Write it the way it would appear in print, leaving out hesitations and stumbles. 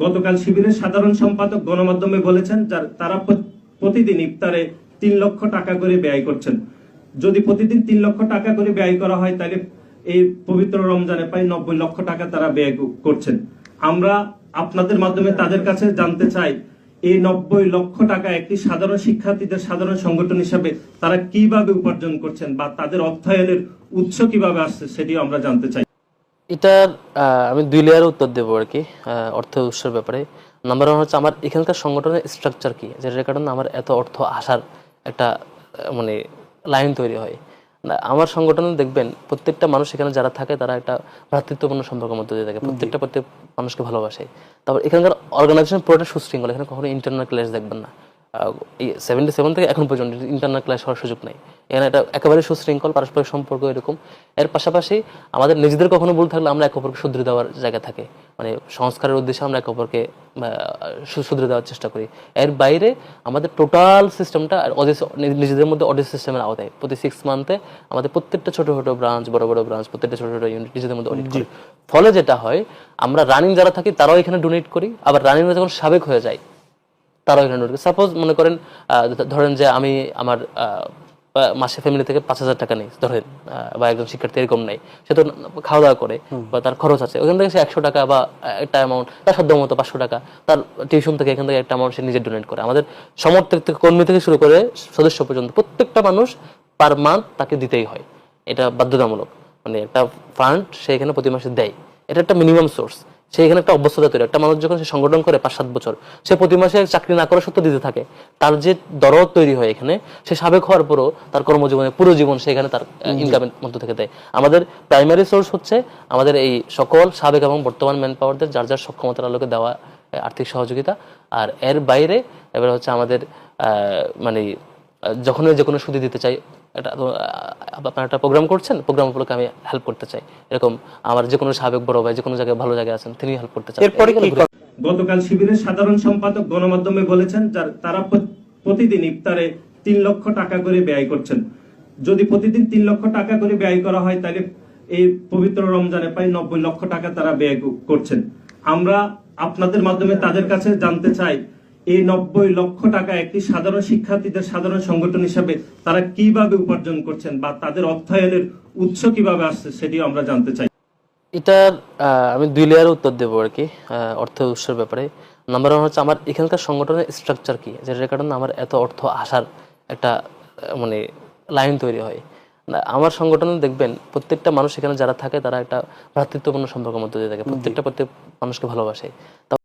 গতকাল শিবিরের সাধারণ সম্পাদক গণমাধ্যমে বলেছেন তারা প্রতিদিন ইফতারে ৩ লক্ষ টাকা করে ব্যয় করছেন। যদি প্রতিদিন ৩ লক্ষ টাকা করে ব্যয় করা হয় তাহলে এই পবিত্র রমজানে প্রায় ৯০ লক্ষ টাকা তারা ব্যয় করছেন। আমরা আপনাদের মাধ্যমে তাদের কাছে জানতে চাই, এই ৯০ লক্ষ টাকা একটি সাধারণ শিক্ষার্থীদের সাধারণ সংগঠন হিসাবে তারা কিভাবে উপার্জন করছেন বা তাদের অর্থায়নের উৎস কিভাবে আসছে সেটিও আমরা জানতে চাই। এটার আমি ২ লেয়ারে উত্তর দেবো আর কি, অর্থ উৎসের ব্যাপারে। নাম্বার 1 হচ্ছে আমার এখানকার সংগঠনের স্ট্রাকচার কি, যেটার কারণে আমার এত অর্থ আসার একটা মানে লাইন তৈরি হয়। আমার সংগঠনে দেখবেন প্রত্যেকটা মানুষ এখানে যারা থাকে তারা একটা ভ্রাতৃত্বপূর্ণ সম্পর্কের মধ্যে দিয়ে থাকে, প্রত্যেক মানুষকে ভালোবাসে। তারপর এখানকার অর্গানাইজেশন পুরোটা সুশৃঙ্খল, এখানে কখনো ইন্টারনাল ক্লাস দেখবেন না। এই 77 থেকে এখন পর্যন্ত ইন্টারনাল ক্লাস হওয়ার সুযোগ নেই এখানে। এটা একেবারে সুশৃঙ্খল, পারস্পরিক সম্পর্ক এরকম। এর পাশাপাশি আমাদের নিজেদের কখনো ভুল থাকলে আমরা একে অপরকে শুধরে দেওয়ার জায়গা থাকে, মানে সংস্কারের উদ্দেশ্যে আমরা একে অপরকে শুধরে দেওয়ার চেষ্টা করি। এর বাইরে আমাদের টোটাল সিস্টেমটা নিজেদের মধ্যে অডিট সিস্টেমের আওতায় প্রতি 6 মান্থে আমাদের প্রত্যেকটা ছোট ছোট ব্রাঞ্চ, বড় বড় ব্রাঞ্চ, প্রত্যেকটা ছোট ছোট ইউনিট নিজেদের মধ্যে অডিট করি। ফলে যেটা হয়, আমরা রানিং যারা থাকি তারাও এখানে ডোনেট করি, আবার রানিং যখন সাবেক হয়ে যায় তারাও এখানে ডোনেট করি। সাপোজ মনে করেন ধরেন যে আমি আমার মাসে ফ্যামিলি থেকে ৫,০০০ টাকা নেই ধরেন, বা একজন শিক্ষার্থী এরকম নেই, সে তো খাওয়া দাওয়া করে বা তার খরচ আছে, ওখান থেকে সে ১০০ টাকা বা একটা অ্যামাউন্ট তার সাধ্য মতো ৫০০ টাকা তার টিউশন থেকে এখান থেকে একটা অ্যামাউন্ট সে নিজে ডোনেট করে। আমাদের সমর্থক থেকে কর্মী থেকে শুরু করে সদস্য পর্যন্ত প্রত্যেকটা মানুষ পার মান্থ তাকে দিতেই হয়, এটা বাধ্যতামূলক। মানে একটা ফান্ড সে এখানে প্রতি মাসে দেয়, এটা একটা মিনিমাম সোর্স। সে এখানে একটা অভ্যস্ততা তৈরি, একটা মানুষ যখন সে সংগঠন করে ৫-৭ বছর, সে প্রতি মাসে চাকরি না করা সত্ত্বেও দিতে থাকে, তার যে দরদ তৈরি হয় এখানে, সে সাবেক হওয়ার পরও তার কর্মজীবনে পুরো জীবন সে এখানে তার ইনকামের মধ্য থেকে দেয়। আমাদের প্রাইমারি সোর্স হচ্ছে আমাদের এই সকল সাবেক এবং বর্তমান ম্যান পাওয়ারদের যার যার সক্ষমতার আলোকে দেওয়া আর্থিক সহযোগিতা। আর এর বাইরে এবার হচ্ছে আমাদের মানে যখন যে কোনো সুদি দিতে চাই, এটা আপনারা একটা প্রোগ্রাম করছেন, প্রোগ্রাম উপলক্ষে আমি হেল্প করতে চাই, এরকম আমার যে কোনো সাবেক বড় ভাই যে কোনো জায়গায় ভালো জায়গায় আছেন তিনি হেল্প করতে চান। গতকাল শিবিরের সাধারণ সম্পাদক গণমাধ্যমে বলেছেন তারা প্রতিদিন ইফতারে ৩ লক্ষ টাকা করে ব্যয় করছেন। যদি প্রতিদিন ৩ লক্ষ টাকা করে ব্যয় করা হয় তাহলে এই পবিত্র রমজানে প্রায় ৯০ লক্ষ টাকা তারা ব্যয় করছেন। আমরা আপনাদের মাধ্যমে তাদের কাছে জানতে চাই, এই ৯০ লক্ষ টাকা একটি সাধারণ শিক্ষার্থীদের সাধারণ সংগঠন হিসাবে তারা কিভাবে উপার্জন করছেন বা তাদের অর্থায়নের উৎস কিভাবে আসছে সেটিও আমরা জানতে চাই। এটার আমি ২ লেয়ারে উত্তর দেবো আর কি, অর্থ উৎসের ব্যাপারে। নাম্বার 1 হচ্ছে আমার এখানকার সংগঠনের স্ট্রাকচার কি, যেটার কারণে আমার এত অর্থ আসার একটা মানে লাইন তৈরি হয়। আমার সংগঠনে দেখবেন প্রত্যেকটা মানুষ এখানে যারা থাকে তারা একটা ভ্রাতৃত্বপূর্ণ সম্পর্কের মধ্যে দিয়ে থাকে, প্রত্যেক মানুষকে ভালোবাসে।